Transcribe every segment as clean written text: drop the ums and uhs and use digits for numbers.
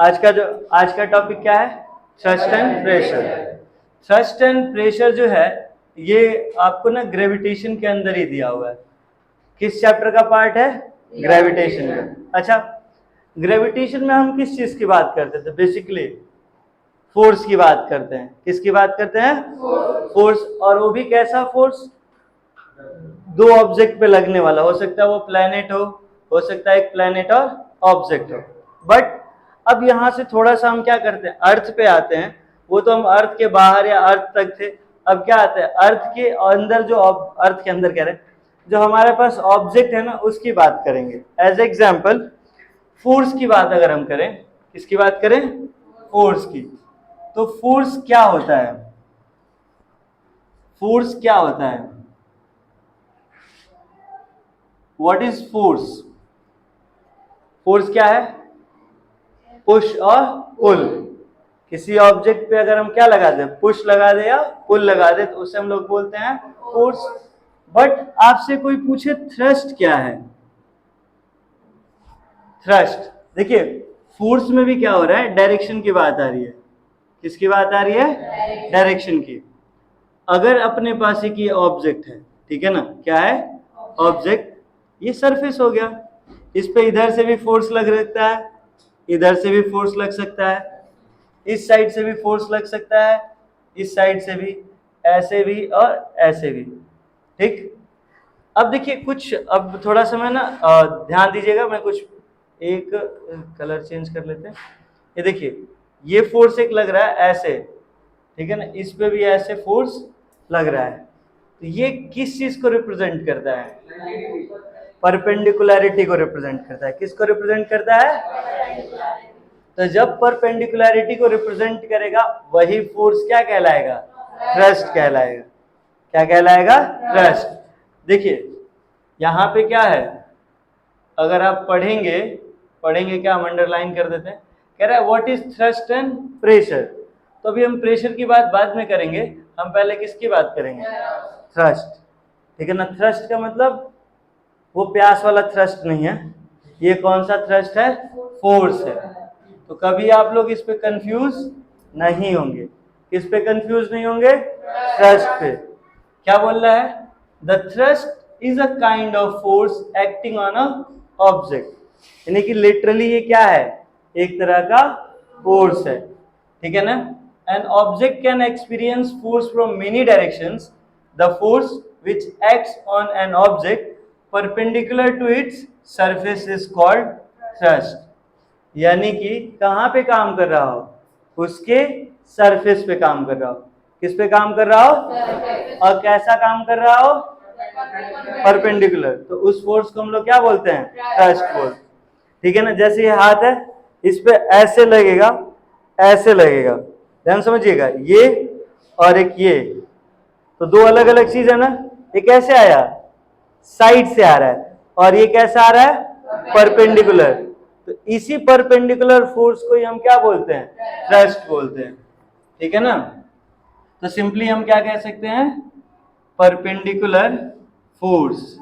आज का टॉपिक क्या है? Thrust and pressure. Thrust and pressure जो है ये आपको ना ग्रेविटेशन के अंदर ही दिया हुआ है। किस चैप्टर का पार्ट है? ग्रेविटेशन का। अच्छा, ग्रेविटेशन में हम किस चीज की बात करते थे? बेसिकली फोर्स की बात करते हैं। किसकी बात करते हैं? फोर्स। और वो भी कैसा फोर्स? दो ऑब्जेक्ट पे लगने वाला। हो सकता है वो प्लैनेट हो सकता है एक प्लैनेट और ऑब्जेक्ट हो। बट अब यहां से थोड़ा सा हम क्या करते हैं, अर्थ पे आते हैं। वो तो हम अर्थ के बाहर या अर्थ तक थे, अब क्या आता है अर्थ के अंदर, जो अर्थ के अंदर कह रहे हैं, जो हमारे पास ऑब्जेक्ट है ना, उसकी बात करेंगे। एज एग्जाम्पल फोर्स की बात अगर हम करें, किसकी बात करें? फोर्स की। तो फोर्स क्या होता है? फोर्स क्या होता है? What is force? फोर्स क्या है? पुश और पुल। किसी ऑब्जेक्ट पे अगर हम क्या लगा दे, पुश लगा दे या पुल लगा दे, तो उसे हम लोग बोलते हैं फोर्स। बट आपसे कोई पूछे थ्रस्ट क्या है? थ्रस्ट, देखिए फोर्स में भी क्या हो रहा है, डायरेक्शन की बात आ रही है। किसकी बात आ रही है? डायरेक्शन की। अगर अपने पास एक ये ऑब्जेक्ट है, ठीक है ना, क्या है? ऑब्जेक्ट। ये सरफेस हो गया, इस पे इधर से भी फोर्स लग सकता है, इधर से भी फोर्स लग सकता है, इस साइड से भी फोर्स लग सकता है, इस साइड से भी, ऐसे भी और ऐसे भी। ठीक। अब देखिए कुछ, अब थोड़ा सा मैं ना ध्यान दीजिएगा, मैं कुछ एक कलर चेंज कर लेते हैं। ये देखिए, ये फोर्स एक लग रहा है ऐसे, ठीक है ना, इस पे भी ऐसे फोर्स लग रहा है। तो ये किस चीज को रिप्रेजेंट करता है? परपेंडिकुलैरिटी को रिप्रेजेंट करता है। किसको रिप्रेजेंट करता है? तो जब परपेंडिकुलैरिटी को रिप्रेजेंट करेगा वही फोर्स क्या कहलाएगा? थ्रस्ट कहलाएगा। क्या कहलाएगा? थ्रस्ट। देखिए यहां पे क्या है, अगर आप पढ़ेंगे क्या, हम अंडरलाइन कर देते हैं। कह रहा है what is thrust and pressure. तो अभी हम प्रेशर की बात बाद में करेंगे, हम पहले किसकी बात करेंगे? थ्रस्ट। ठीक है ना। थ्रस्ट का मतलब वो प्यास वाला थ्रस्ट नहीं है, ये कौन सा थ्रस्ट है? फोर्स है। तो कभी आप लोग इस पे कंफ्यूज नहीं होंगे। किस पे कंफ्यूज नहीं होंगे? थ्रस्ट पे। क्या बोल रहा है? The thrust is a kind of force acting on a object. यानी कि लिटरली ये क्या है? एक तरह का फोर्स है। ठीक है ना। An object can experience force from many directions. The force which acts on an object perpendicular to its surface is called thrust. यानी कि कहां पे काम कर रहा हो? उसके सरफेस पे काम कर रहा हो। किस पे काम कर रहा हो? और कैसा काम कर रहा हो? परपेंडिकुलर। तो उस फोर्स को हम लोग क्या बोलते हैं? Thrust force. ठीक है ना। जैसे ये हाथ है, इस पे ऐसे लगेगा, ऐसे लगेगा, ध्यान समझिएगा, ये और एक ये, तो दो अलग अलग चीज है ना। ये कैसे आया? साइड से आ रहा है, और ये कैसा आ रहा है? परपेंडिकुलर। तो इसी परपेंडिकुलर फोर्स को ही हम क्या बोलते हैं? थ्रस्ट बोलते हैं। ठीक है ना। तो सिंपली हम क्या कह सकते हैं? परपेंडिकुलर फोर्स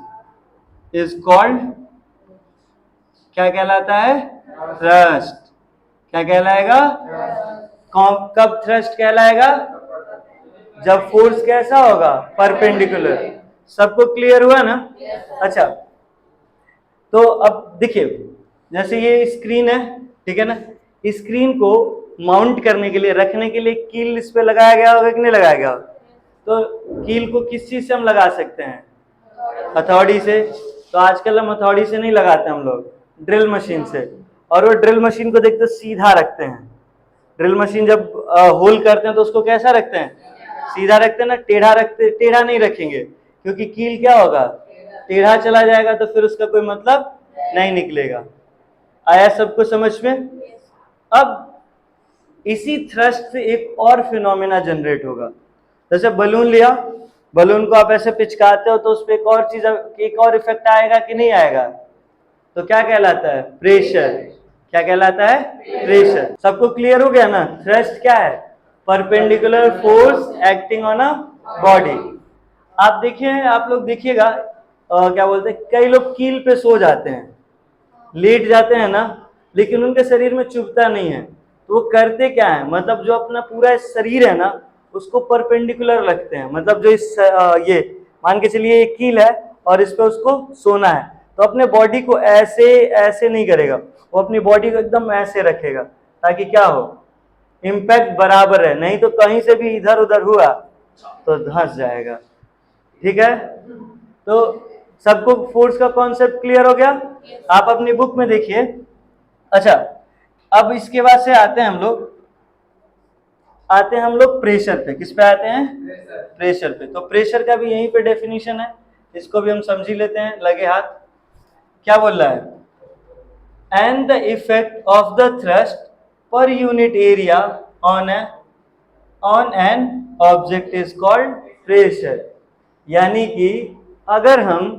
इज कॉल्ड, क्या कहलाता है? थ्रस्ट। क्या कहलाएगा? कब थ्रस्ट कहलाएगा? जब फोर्स कैसा होगा? परपेंडिकुलर। सबको क्लियर हुआ ना? अच्छा, तो अब देखिए, जैसे ये स्क्रीन है, ठीक है ना, स्क्रीन को माउंट करने के लिए, रखने के लिए कील इस पे लगाया गया होगा कि नहीं लगाया गया होगा? तो कील को किस चीज से हम लगा सकते हैं? हथौड़ी से। तो आजकल हम हथौड़ी से नहीं लगाते, हम लोग ड्रिल मशीन से। और वो ड्रिल मशीन को देखते सीधा रखते हैं। ड्रिल मशीन जब होल करते हैं तो उसको कैसा रखते हैं? सीधा रखते हैं ना, टेढ़ा रखते? टेढ़ा नहीं रखेंगे, क्योंकि कील क्या होगा? टेढ़ा चला जाएगा, तो फिर उसका कोई मतलब नहीं निकलेगा। आया सबको समझ में? अब इसी थ्रस्ट से एक और फिनोमेना जनरेट होगा। जैसे बलून लिया, बलून को आप ऐसे पिचकाते हो तो उस पर एक और चीज, एक और इफेक्ट आएगा कि नहीं आएगा? तो क्या कहलाता है? प्रेशर। क्या कहलाता है? प्रेशर। सबको क्लियर हो गया ना? थ्रस्ट क्या है? Perpendicular force acting on a body. आप देखिए, आप लोग देखिएगा, क्या बोलते हैं, कई लोग कील पे सो जाते हैं, लेट जाते हैं ना, लेकिन उनके शरीर में चुभता नहीं है। तो वो करते क्या है, मतलब जो अपना पूरा शरीर है ना उसको परपेंडिकुलर रखते हैं, मतलब जो ये मान के चलिए एक कील है और इस पे उसको सोना है, तो अपने बॉडी को ऐसे ऐसे नहीं करेगा, वो अपनी बॉडी को एकदम ऐसे रखेगा ताकि क्या हो, इम्पैक्ट बराबर है, नहीं तो कहीं से भी इधर उधर हुआ तो धंस जाएगा। ठीक है, तो सबको फोर्स का कॉन्सेप्ट क्लियर हो गया? आप अपनी बुक में देखिए। अच्छा, अब इसके बाद से आते हैं हम लोग प्रेशर पे। किस पे आते हैं? प्रेशर पे। तो प्रेशर का भी यहीं पे डेफिनेशन है, इसको भी हम समझ ही लेते हैं, लगे हाथ। क्या बोल रहा है? And the effect of the thrust per unit area on an object is called pressure. यानी कि अगर हम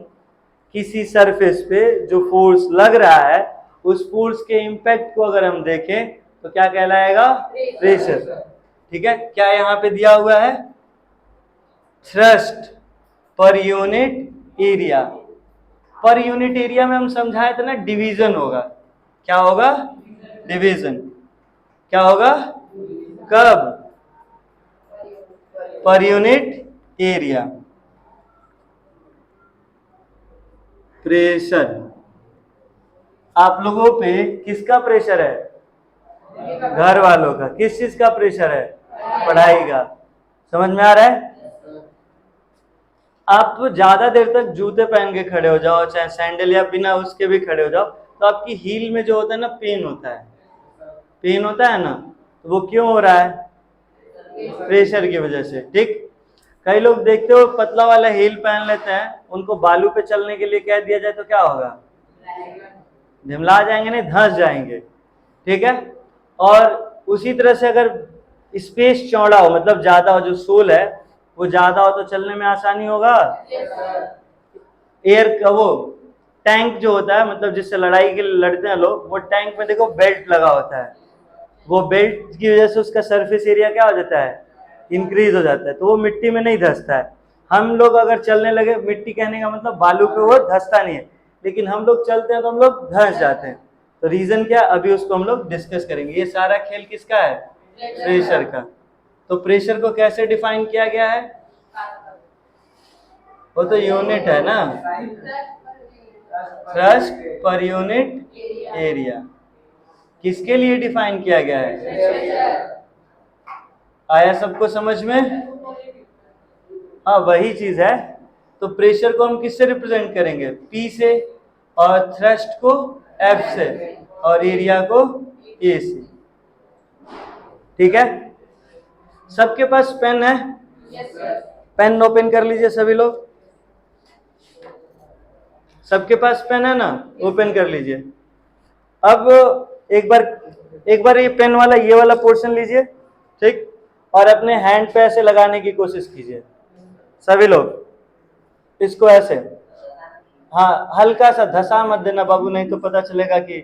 किसी सरफेस पे जो फोर्स लग रहा है उस फोर्स के इम्पैक्ट को अगर हम देखें तो क्या कहलाएगा? प्रेशर। ठीक है, क्या यहां पे दिया हुआ है? Thrust per unit area. Per unit area में हम समझाए थे ना डिवीजन होगा। क्या होगा? डिवीजन। क्या होगा? कब? Per unit area. प्रेशर, आप लोगों पे किसका प्रेशर है? घर वालों का। किस चीज का प्रेशर है? पढ़ाई का। समझ में आ रहा है? आप ज्यादा देर तक जूते पहन के खड़े हो जाओ, चाहे सैंडल या बिना उसके भी खड़े हो जाओ, तो आपकी हील में जो होता है ना पेन होता है, पेन होता है ना, तो वो क्यों हो रहा है? प्रेशर की वजह से। ठीक, कई लोग देखते हो पतला वाला हील पहन लेते हैं, उनको बालू पे चलने के लिए कह दिया जाए तो क्या होगा? झिमला जाएंगे, नहीं धंस जाएंगे। ठीक है, और उसी तरह से अगर स्पेस चौड़ा हो, मतलब ज्यादा हो, जो सोल है वो ज्यादा हो, तो चलने में आसानी होगा। एयर का वो टैंक जो होता है, मतलब जिससे लड़ाई के लिए लड़ते हैं लोग, वो टैंक में देखो बेल्ट लगा होता है, वो बेल्ट की वजह से उसका सरफेस एरिया क्या हो जाता है? इंक्रीज हो जाता है, तो वो मिट्टी में नहीं धंसता है। हम लोग अगर चलने लगे, मिट्टी कहने का मतलब बालू पे वो धंसता नहीं है, लेकिन हम लोग चलते हैं तो हम लोग धंस जाते हैं। तो रीजन क्या, अभी उसको हम लोग डिस्कस करेंगे। ये सारा खेल किसका है? प्रेशर का। तो प्रेशर को कैसे डिफाइन किया गया है? वो तो यूनिट है ना, थ्रस्ट पर यूनिट एरिया। किसके लिए डिफाइन किया गया है? आया सबको समझ में? हाँ, वही चीज है। तो प्रेशर को हम किससे रिप्रेजेंट करेंगे? P से, और थ्रस्ट को F से, और एरिया को A से। ठीक है, सबके पास पेन है? पेन ओपन कर लीजिए सभी लोग। सबके पास पेन है ना? ओपन कर लीजिए। अब एक बार ये पेन वाला ये वाला पोर्शन लीजिए, ठीक, और अपने हैंड पे ऐसे लगाने की कोशिश कीजिए सभी लोग, इसको ऐसे। हाँ, हल्का सा धसा मत देना बाबू, नहीं तो पता चलेगा कि,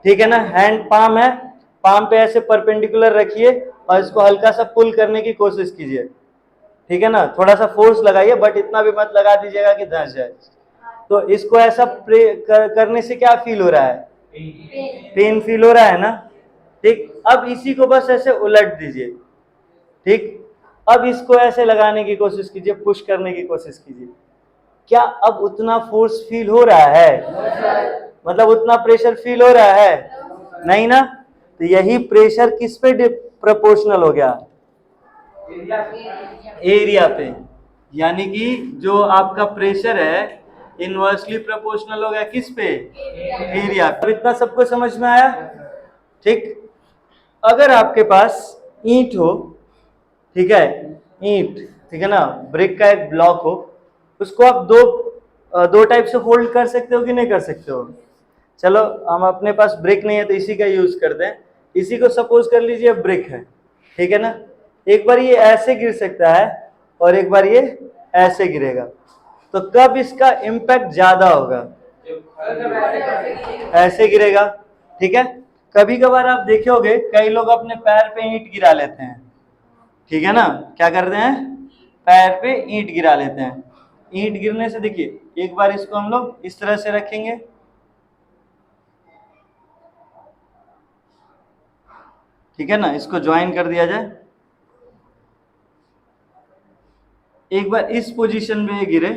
ठीक है ना। हैंड पाम है, पाम पे ऐसे परपेंडिकुलर रखिए और इसको हल्का सा पुल करने की कोशिश कीजिए। ठीक है ना, थोड़ा सा फोर्स लगाइए, बट इतना भी मत लगा दीजिएगा कि धंस जाए। तो इसको ऐसा करने से क्या फील हो रहा है? पेन फील हो रहा है ना। ठीक, अब इसी को बस ऐसे उलट दीजिए। ठीक, अब इसको ऐसे लगाने की कोशिश कीजिए, पुश करने की कोशिश कीजिए। क्या अब उतना फोर्स फील हो रहा है? मतलब उतना प्रेशर फील हो रहा है? नहीं ना। तो यही प्रेशर किस पे प्रोपोर्शनल हो गया? एरिया पे। यानी कि जो आपका प्रेशर है इनवर्सली प्रोपोर्शनल हो गया किस पे? एरिया। अब इतना सबको समझ में आया? ठीक, अगर आपके पास ईंट हो, ठीक है, ईंट, ठीक है ना, ब्रिक का एक ब्लॉक हो, उसको आप दो टाइप से होल्ड कर सकते हो कि नहीं कर सकते हो? चलो, हम अपने पास ब्रिक नहीं है तो इसी का यूज करते हैं। इसी को सपोज कर लीजिए ब्रिक है, ठीक है ना। एक बार ये ऐसे गिर सकता है और एक बार ये ऐसे गिरेगा, तो कब इसका इम्पैक्ट ज्यादा होगा? ऐसे गिरेगा। ठीक है, कभी कभार आप देखे होगे कई लोग अपने पैर पे ईंट गिरा लेते हैं, ठीक है ना। क्या करते हैं? पैर पे ईंट गिरा लेते हैं। ईंट गिरने से देखिए, एक बार इसको हम लोग इस तरह से रखेंगे, ठीक है ना, इसको ज्वाइन कर दिया जाए। एक बार इस पोजीशन में ये गिरे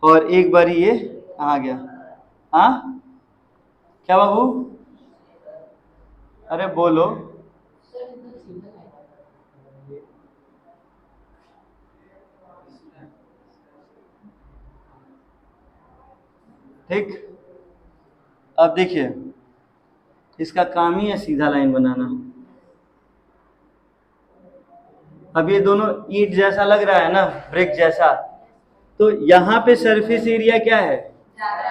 और एक बार ये आ गया। हाँ क्या बाबू, अरे बोलो। ठीक, अब देखिए इसका काम ही है सीधा लाइन बनाना। अब ये दोनों ईंट जैसा लग रहा है ना, ब्रिक जैसा, तो यहाँ पे सरफेस एरिया क्या है,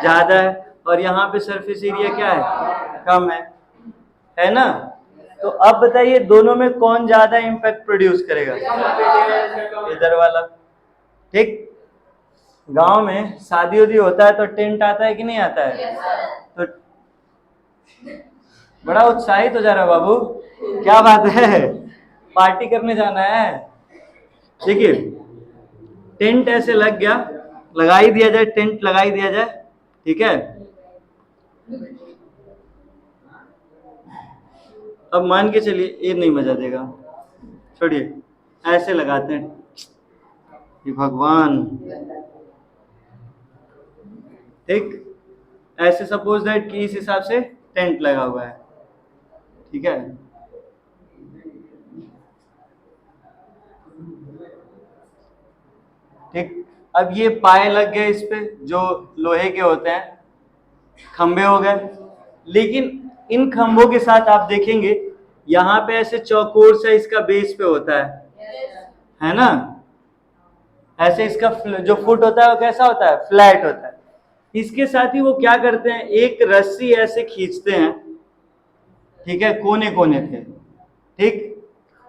ज्यादा है, और यहाँ पे सरफेस एरिया क्या है, कम है ना। तो अब बताइए दोनों में कौन ज्यादा इम्पैक्ट प्रोड्यूस करेगा, इधर वाला। ठीक, गांव में शादी उदी होता है तो टेंट आता है कि नहीं आता है, तो बड़ा उत्साहित हो जा रहा है बाबू, क्या बात है, पार्टी करने जाना है। देखिए टेंट ऐसे लग गया, लगा ही दिया जाए, टेंट लगा ही दिया जाए, ठीक है। अब मान के चलिए ये नहीं मजा देगा, छोड़िए, ऐसे लगाते हैं, ये भगवान। ठीक, ऐसे सपोज दैट कि इस हिसाब से टेंट लगा हुआ है, ठीक है। ठीक, अब ये पाए लग गए इस पे जो लोहे के होते हैं, खंबे हो गए, लेकिन इन खंभों के साथ आप देखेंगे यहाँ पे ऐसे चौकोर सा इसका बेस पे होता है ना, ऐसे इसका जो फुट होता है वो कैसा होता है, फ्लैट होता है। इसके साथ ही वो क्या करते हैं, एक रस्सी ऐसे खींचते हैं, ठीक है, कोने कोने पे, ठीक,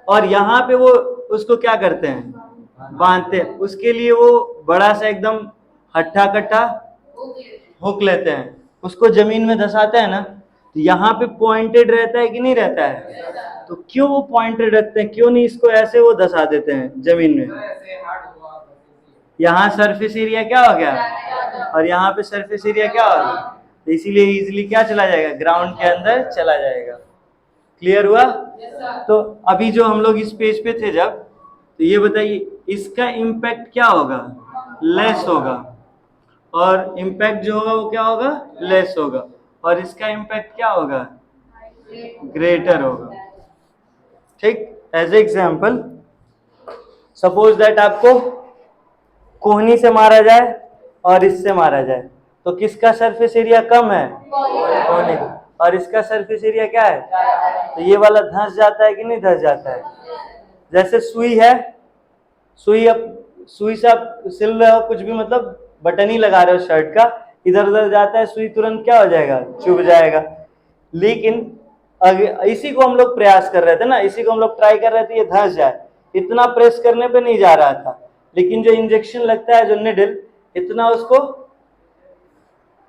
और यहाँ पे वो उसको क्या करते हैं, बांधते हैं। उसके लिए वो बड़ा सा एकदम हट्ठा कट्ठा हुक लेते हैं, उसको जमीन में धसाते हैं ना, तो यहाँ पे पॉइंटेड रहता है कि नहीं रहता है, तो क्यों वो पॉइंटेड रखते हैं, क्यों नहीं इसको ऐसे वो धसा देते हैं जमीन में। यहाँ सरफेस एरिया क्या हो गया और यहाँ पे सरफेस एरिया क्या हो गया, तो इसीलिए इजीली क्या चला जाएगा, ग्राउंड के अंदर चला जाएगा। क्लियर हुआ। तो अभी जो हम लोग इस पेज पे थे जब, तो ये बताइए इसका इम्पैक्ट क्या होगा, लेस होगा, और इम्पैक्ट जो होगा वो क्या होगा, लेस होगा, और इसका इम्पैक्ट क्या होगा, ग्रेटर होगा। ठीक, एज एग्जाम्पल सपोज दैट आपको कोहनी से मारा जाए और इससे मारा जाए, तो किसका सरफेस एरिया कम है, कोहनी, और इसका सरफेस एरिया क्या है, तो ये वाला धंस जाता है कि नहीं धंस जाता है। जैसे सुई है, सुई, अब सुई से आप सिल रहे हो कुछ भी, मतलब बटन ही लगा रहे हो शर्ट का, इधर उधर जाता है, सुई तुरंत क्या हो जाएगा, चुभ जाएगा। लेकिन इसी को हम लोग प्रयास कर रहे थे ना, इसी को हम लोग ट्राई कर रहे थे ये धंस जाए, इतना प्रेस करने पे नहीं जा रहा था, लेकिन जो इंजेक्शन लगता है, जो निडल, इतना उसको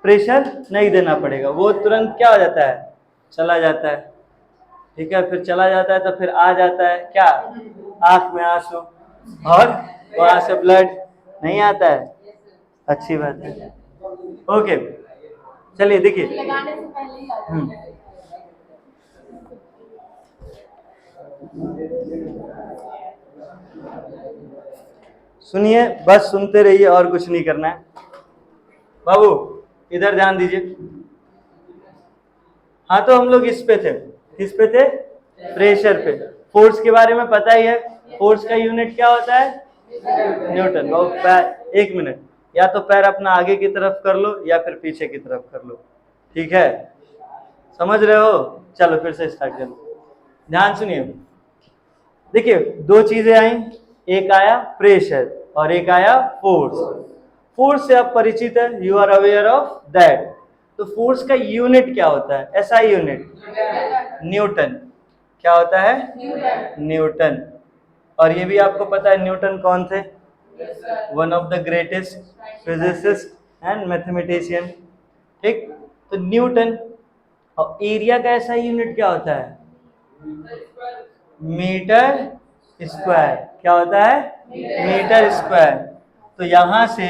प्रेशर नहीं देना पड़ेगा, वो तुरंत क्या हो जाता है, चला जाता है। ठीक है, फिर चला जाता है तो फिर आ जाता है क्या, आंख में आंसू, और वहां से ब्लड नहीं आता है। अच्छी बात है, ओके, चलिए देखिए। सुनिए, बस सुनते रहिए और कुछ नहीं करना है। बाबू इधर ध्यान दीजिए। हाँ, तो हम लोग इस पे थे, किस पे थे, प्रेशर पे। फोर्स के बारे में पता ही है, फोर्स का यूनिट क्या होता है, न्यूटन। और पैर, एक मिनट, या तो पैर अपना आगे की तरफ कर लो या फिर पीछे की तरफ कर लो, ठीक है, समझ रहे हो। चलो फिर से स्टार्ट करो, ध्यान सुनिए। देखिए दो चीजें आई, एक आया प्रेशर और एक आया फोर्स। फोर्स से आप परिचित है, you are aware of that. तो फोर्स का यूनिट क्या होता है, एसआई यूनिट, न्यूटन। क्या होता है, न्यूटन। और ये भी आपको पता है न्यूटन कौन थे, one of the greatest physicist and mathematician. ठीक, तो न्यूटन। और एरिया का एसआई यूनिट क्या होता है, मीटर स्क्वायर। क्या होता है, मीटर स्क्वायर। तो यहां से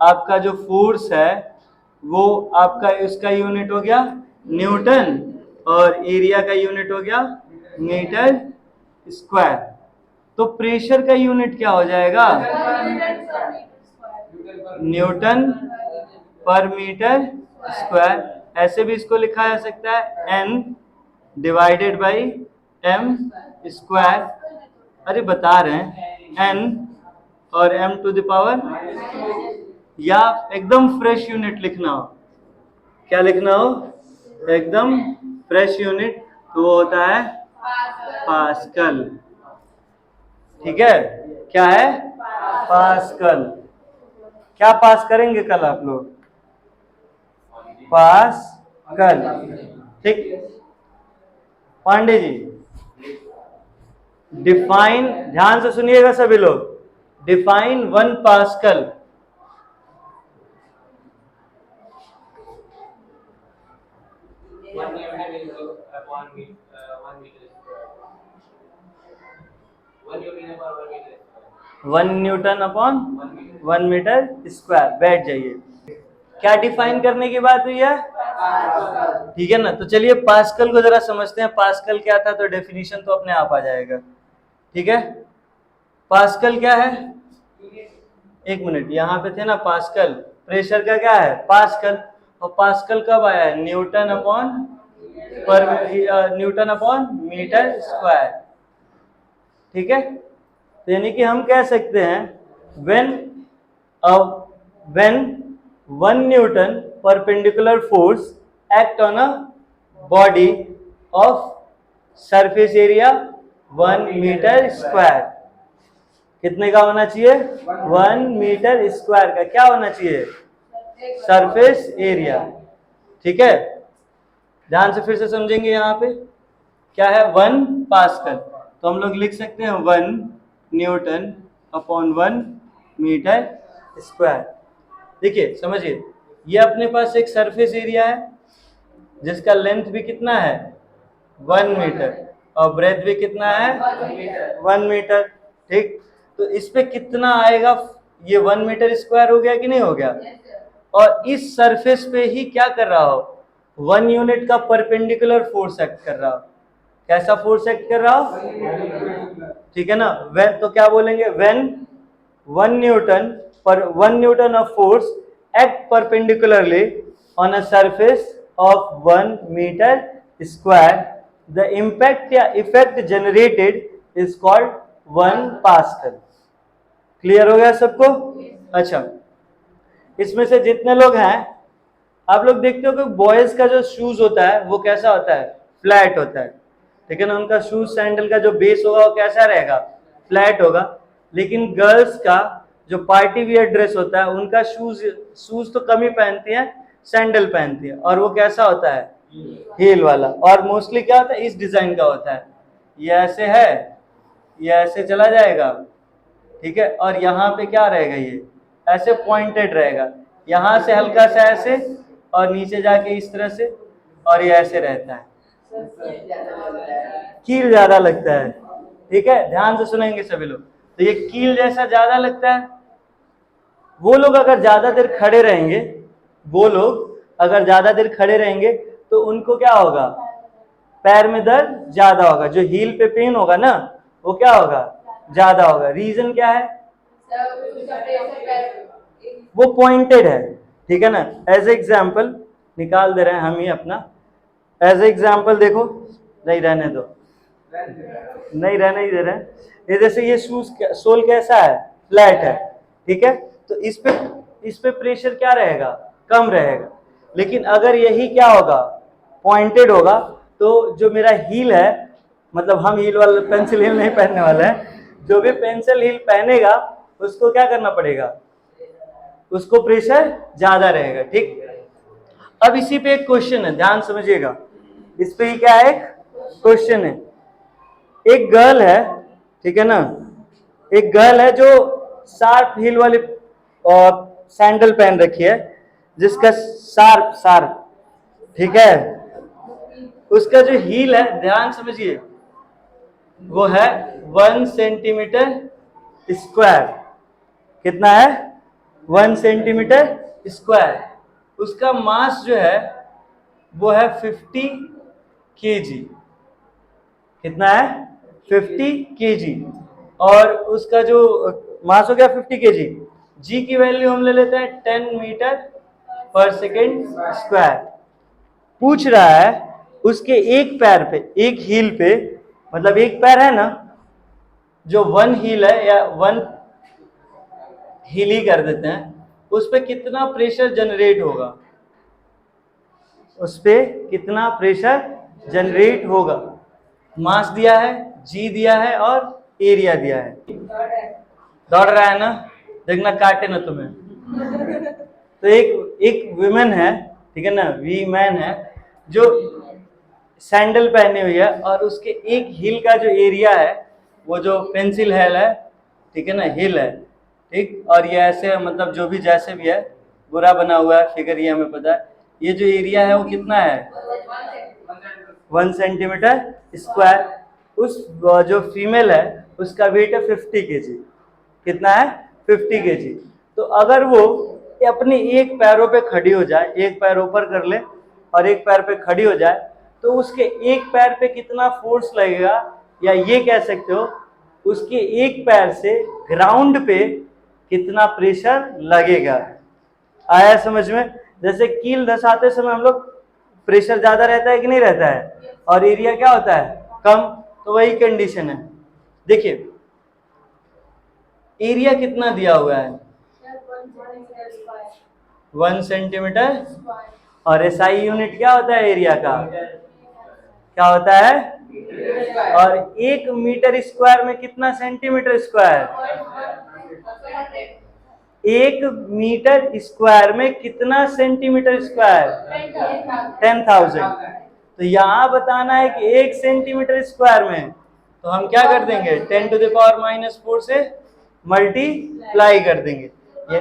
आपका जो फोर्स है वो आपका, उसका यूनिट हो गया न्यूटन, और एरिया का यूनिट हो गया मीटर स्क्वायर। तो प्रेशर का यूनिट क्या हो जाएगा? न्यूटन पर मीटर स्क्वायर। ऐसे भी इसको लिखा जा सकता है N divided by M square. अरे बता रहे हैं N और M टू द पावर, या एकदम फ्रेश यूनिट लिखना हो, क्या लिखना हो? एकदम फ्रेश यूनिट, तो वो होता है पास्कल। ठीक है, क्या है? पास्कल। क्या पास करेंगे कल आप लोग? पास्कल। ठीक, पांडे जी डिफाइन, ध्यान से सुनिएगा सभी लोग, define 1 pascal. One newton upon 1 metre square. बैठ जाइए। क्या डिफाइन करने की बात हुई है? ठीक है ना। तो चलिए पास्कल को जरा समझते हैं, पास्कल क्या था, तो डेफिनेशन तो अपने आप आ जाएगा। ठीक है, पास्कल क्या है? एक मिनट, यहाँ पे थे ना पास्कल, प्रेशर का क्या है? पास्कल। और पास्कल कब आया है? न्यूटन अपॉन पर न्यूटन अपॉन मीटर स्क्वायर। ठीक है, तो यानी कि हम कह सकते हैं when 1 newton perpendicular force act on a body of surface area 1 metre square. कितने का होना चाहिए? 1 मीटर स्क्वायर का क्या होना चाहिए? Surface area. ठीक है, ध्यान से फिर से समझेंगे। यहाँ पे क्या है? 1 पास्कल। तो हम लोग लिख सकते हैं 1 न्यूटन अपॉन 1 मीटर स्क्वायर। देखिए समझिए, ये अपने पास एक सरफेस एरिया है जिसका लेंथ भी कितना है? 1 मीटर, और ब्रेथ भी कितना है? 1 मीटर। ठीक, तो इस पे कितना आएगा? ये 1 मीटर स्क्वायर हो गया कि नहीं हो गया? और इस सरफेस पे ही क्या कर रहा हो? 1 यूनिट का परपेंडिकुलर फोर्स एक्ट कर रहा हो। कैसा फोर्स एक्ट कर रहा हो? ठीक है ना। व्हेन, तो क्या बोलेंगे? व्हेन 1 न्यूटन पर 1 newton of force act perpendicularly on a surface of 1 metre square, the impact या effect generated is called 1 pascal. Clear हो गया सबको? अच्छा, इसमें से जितने लोग हैं, आप लोग देखते हो कि बॉयज का जो शूज होता है वो कैसा होता है? फ्लैट होता है। ठीक है ना, उनका शूज सैंडल का जो बेस होगा वो कैसा रहेगा? फ्लैट होगा। लेकिन गर्ल्स का जो पार्टी वियर ड्रेस होता है, उनका शूज तो कम ही पहनती है, सैंडल पहनती है, और वो कैसा होता है? हील वाला। और मोस्टली क्या होता है? इस डिजाइन का होता है। ये ऐसे है, ये ऐसे चला जाएगा, ठीक है, और यहाँ पे क्या रहेगा? ये ऐसे पॉइंटेड रहेगा, यहाँ से हल्का सा ऐसे, और नीचे जाके इस तरह से, और ये ऐसे रहता है। कील ज्यादा लगता है। ठीक है, ध्यान से सुनेंगे सभी लोग। तो ये कील जैसा ज्यादा लगता है। वो लोग अगर ज्यादा देर खड़े रहेंगे, वो लोग अगर ज्यादा देर खड़े रहेंगे तो उनको क्या होगा? पैर में दर्द ज्यादा होगा। जो हील पे पेन होगा ना, वो क्या होगा? ज्यादा होगा। रीजन क्या है? वो पॉइंटेड है। ठीक है ना। एज एग्जाम्पल निकाल दे रहे हैं हम ही अपना। एज एग्जाम्पल देखो, नहीं रहने दो, नहीं रहने ही दे रहे हैं। ये जैसे ये शूज सोल कैसा है? फ्लैट है। ठीक है, तो इस पे प्रेशर क्या रहेगा? कम रहेगा। लेकिन अगर यही क्या होगा? पॉइंटेड होगा, तो जो मेरा हील है, मतलब हम हील वाला पेंसिल हील नहीं पहनने वाले हैं, जो भी पेंसिल हील पहनेगा उसको क्या करना पड़ेगा? उसको प्रेशर ज्यादा रहेगा। ठीक, अब इसी पे एक क्वेश्चन है, ध्यान समझिएगा। इस पे ही क्या है? एक क्वेश्चन है। एक गर्ल है, ठीक है ना, एक गर्ल है जो शार्प हील वाली सैंडल पहन रखी है, जिसका शार्प, ठीक है, उसका जो हील है, ध्यान समझिए, वो है 1 सेंटीमीटर स्क्वायर। कितना है? 1 सेंटीमीटर स्क्वायर। उसका मास जो है वो है 50 kg। कितना है 50 kg, और उसका जो मास हो गया 50 kg। जी की वैल्यू हम ले लेते हैं 10 मीटर पर सेकेंड स्क्वायर। पूछ रहा है उसके एक पैर पे, एक हील पे, मतलब एक पैर है ना, जो वन हील है या वन हील ही कर देते हैं, उस पे कितना प्रेशर जनरेट होगा, उस पे कितना प्रेशर जनरेट होगा। मास दिया है, जी दिया है और एरिया दिया है। दौड़ रहा है ना, देखना काटे ना तुम्हें। तो एक विमेन है, ठीक है ना, वीमेन है, जो सैंडल पहनी हुई है और उसके एक हील का जो एरिया है, वो जो पेंसिल हेल है, ठीक है ना, हिल है, ठीक, और ये ऐसे मतलब जो भी जैसे भी है बुरा बना हुआ है फिगर, ये हमें पता है। ये जो एरिया है वो कितना है 1 सेंटीमीटर स्क्वायर। उस जो फीमेल है उसका वेट है 50 kg। कितना है 50 kg। तो अगर वो अपने एक पैरों पे खड़ी हो जाए, एक पैर ऊपर कर ले और एक पैर पे खड़ी हो जाए, तो उसके एक पैर पे कितना फोर्स लगेगा, या ये कह सकते हो उसके एक पैर से ग्राउंड पे कितना प्रेशर लगेगा। आया समझ में? जैसे कील धसाते समय हम लोग प्रेशर ज्यादा रहता है कि नहीं रहता है, और एरिया क्या होता है कम, तो वही कंडीशन है। देखिए एरिया कितना दिया हुआ है 1 सेंटीमीटर, और एसआई यूनिट क्या होता है एरिया का, क्या होता है, और 1 मीटर स्क्वायर में कितना सेंटीमीटर स्क्वायर, 1 मीटर स्क्वायर में कितना सेंटीमीटर स्क्वायर 10,000। तो यहां बताना है कि 1 सेंटीमीटर स्क्वायर में, तो हम क्या कर देंगे 10 टू द पावर -4 से मल्टीप्लाई कर देंगे ये।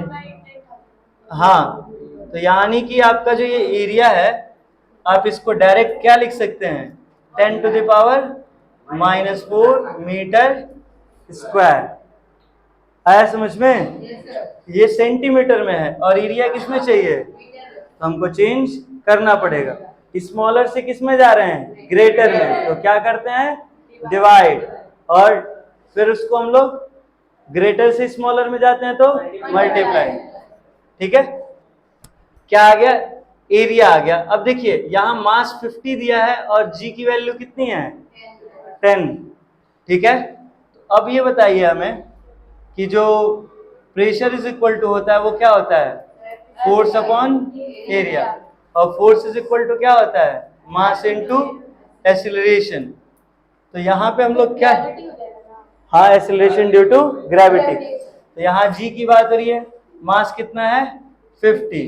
हाँ, तो यानी कि आपका जो ये एरिया है, आप इसको डायरेक्ट क्या लिख सकते हैं 10 to the power -4 metre square. आया समझ में? ये सेंटीमीटर में है और एरिया किसमें चाहिए, तो हमको चेंज करना पड़ेगा। स्मॉलर से किस में जा रहे हैं ग्रेटर में, तो क्या करते हैं डिवाइड, और फिर उसको हम लोग ग्रेटर से स्मॉलर में जाते हैं तो मल्टीप्लाई। ठीक है, क्या आ गया एरिया आ गया। अब देखिए यहाँ मास 50 दिया है और जी की वैल्यू कितनी है 10। ठीक है, तो अब ये बताइए हमें कि जो प्रेशर इज इक्वल टू होता है वो क्या होता है फोर्स अपॉन एरिया, और फोर्स इज इक्वल टू क्या होता है मास इनटू एक्सीलरेशन। तो यहाँ पे हम लोग क्या, हाँ एक्सीलरेशन ड्यू टू ग्रेविटी। तो यहाँ जी की बात हो रही है, मास कितना है 50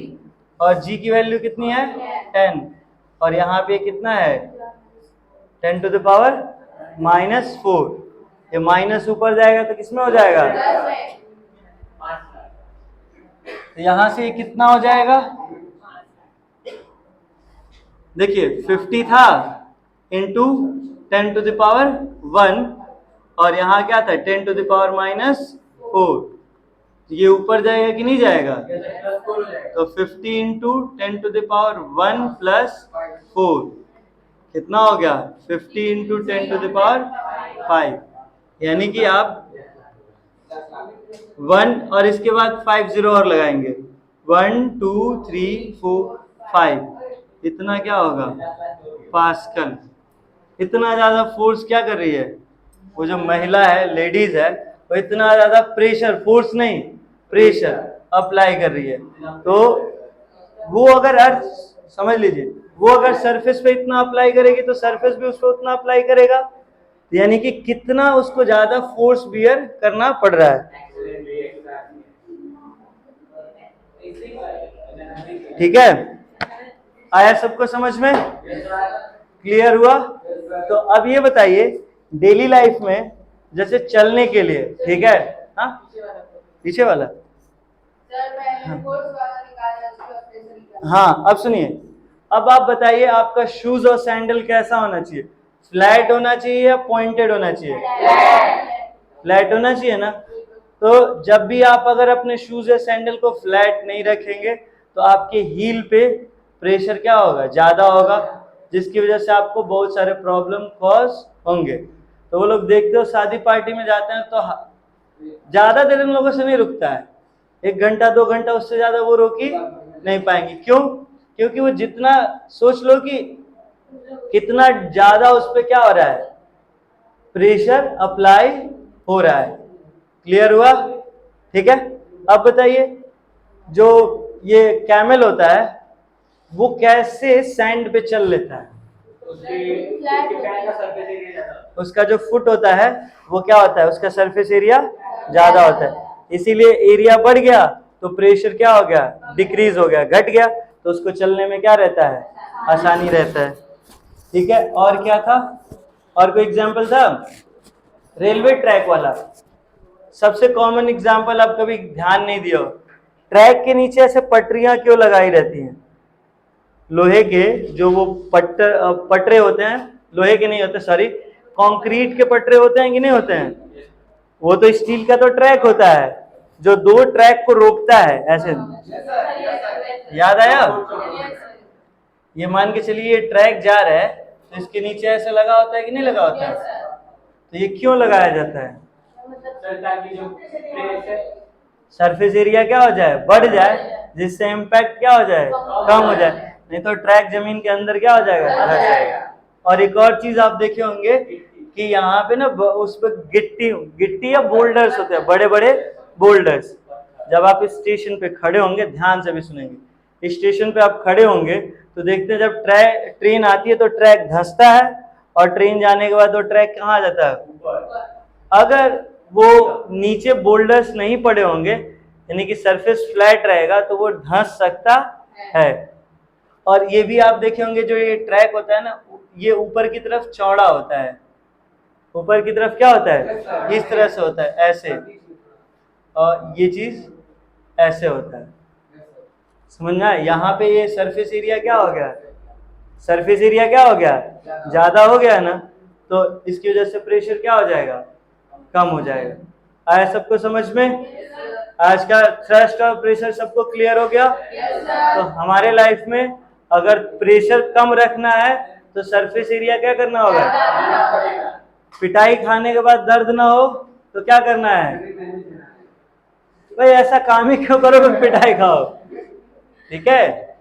और जी की वैल्यू कितनी है 10, और यहाँ पे कितना है 10 टू द पावर -4। ये माइनस ऊपर जाएगा तो किसमें हो जाएगा, तो यहां से कितना हो जाएगा, देखिए 50 था इंटू 10 टू द पावर 1, और यहाँ क्या था 10 टू द पावर -4। ये ऊपर जाएगा कि नहीं जाएगा, तो 50 into 10 to the power 1 plus 4 कितना हो गया 50 इंटू 10 टू द पावर 5, यानी कि आप 1 और इसके बाद 5 जीरो और लगाएंगे, 1 2 3 4 5, इतना क्या होगा पास्कल। इतना ज्यादा फोर्स क्या कर रही है वो जो महिला है, लेडीज है, वो इतना ज्यादा प्रेशर, फोर्स नहीं प्रेशर अप्लाई कर रही है। तो वो अगर अर्थ, समझ लीजिए, वो अगर सरफेस पे इतना अप्लाई करेगी तो सरफेस भी उसको उतना अप्लाई करेगा, यानी कि कितना उसको ज्यादा फोर्स बियर करना पड़ रहा है। ठीक है, आया सबको समझ में, क्लियर हुआ? तो अब ये बताइए डेली लाइफ में जैसे चलने के लिए, ठीक है, हाँ पीछे वाला, हाँ अब सुनिए, अब आप बताइए आपका शूज और सैंडल कैसा होना चाहिए, फ्लैट होना चाहिए या पॉइंटेड होना चाहिए, फ्लैट होना चाहिए ना। तो जब भी आप अगर अपने शूज या सैंडल को फ्लैट नहीं रखेंगे तो आपके हील पे प्रेशर क्या होगा ज्यादा होगा, जिसकी वजह से आपको बहुत सारे प्रॉब्लम कॉज होंगे। तो वो लोग देखते हो शादी पार्टी में जाते हैं तो ज्यादा देर उन लोगों से नहीं रुकता है, 1 घंटा 2 घंटा, उससे ज्यादा वो रोकी नहीं पाएंगे। क्यों? क्योंकि वो जितना, सोच लो कि कितना ज्यादा उस पर क्या हो रहा है, प्रेशर अप्लाई हो रहा है। क्लियर हुआ? ठीक है। अब बताइए, जो ये कैमल होता है वो कैसे सैंड पे चल लेता है? उसका जो फुट होता है वो क्या होता है, उसका सरफेस एरिया ज्यादा होता है, इसीलिए एरिया बढ़ गया तो प्रेशर क्या हो गया, डिक्रीज हो गया, घट गया, तो उसको चलने में क्या रहता है, आसानी रहता है। ठीक है। और क्या था, और कोई एग्जांपल था? रेलवे ट्रैक वाला सबसे कॉमन एग्जांपल, आप कभी ध्यान नहीं दिया हो, ट्रैक के नीचे ऐसे पटरियां क्यों लगाई रहती हैं? लोहे के जो वो पटरे होते हैं, लोहे के नहीं होते, सॉरी, कंक्रीट के पटरे होते हैं कि नहीं होते हैं? वो तो स्टील का तो ट्रैक होता है जो 2 ट्रैक को रोकता है ऐसे। याद आया? ये मान के चलिए ये ट्रैक जा रहा है तो इसके नीचे ऐसे लगा होता है कि नहीं लगा होता है? तो ये क्यों लगाया जाता है? सरफेस एरिया क्या हो जाए, बढ़ जाए, जिससे इम्पैक्ट क्या हो जाए, कम हो जाए, नहीं तो ट्रैक जमीन के अंदर क्या हो जाएगा, रह जाएगा। और एक और चीज आप देखे होंगे कि यहाँ पे ना उस पर गिट्टी या बोल्डर्स होते हैं, बड़े बड़े बोल्डर्स। जब आप इस स्टेशन पे खड़े होंगे, ध्यान से भी सुनेंगे, इस स्टेशन पे आप खड़े होंगे तो देखते हैं जब ट्रेन आती है तो ट्रैक धंसता है, और ट्रेन जाने के बाद वो ट्रैक कहाँ आ जाता है? अगर वो नीचे बोल्डर्स नहीं पड़े होंगे, यानी कि सरफेस फ्लैट रहेगा, तो वो धंस सकता है। और ये भी आप देखे होंगे, जो ये ट्रैक होता है ना, ये ऊपर की तरफ चौड़ा होता है, ऊपर की तरफ क्या होता है, इस तरह से होता है, ऐसे, और ये चीज ऐसे होता है। समझना है? यहाँ पे ये सरफेस एरिया क्या हो गया, सरफेस एरिया क्या हो गया, ज्यादा हो गया ना, तो इसकी वजह से प्रेशर क्या हो जाएगा, कम हो जाएगा। आया सबको समझ में? आज का थ्रस्ट और प्रेशर सबको क्लियर हो गया? तो हमारे लाइफ में अगर प्रेशर कम रखना है तो सरफेस एरिया क्या करना होगा? पिटाई खाने के बाद दर्द ना हो तो क्या करना है? भाई ऐसा काम ही क्यों करो कि पिटाई खाओ? ठीक है।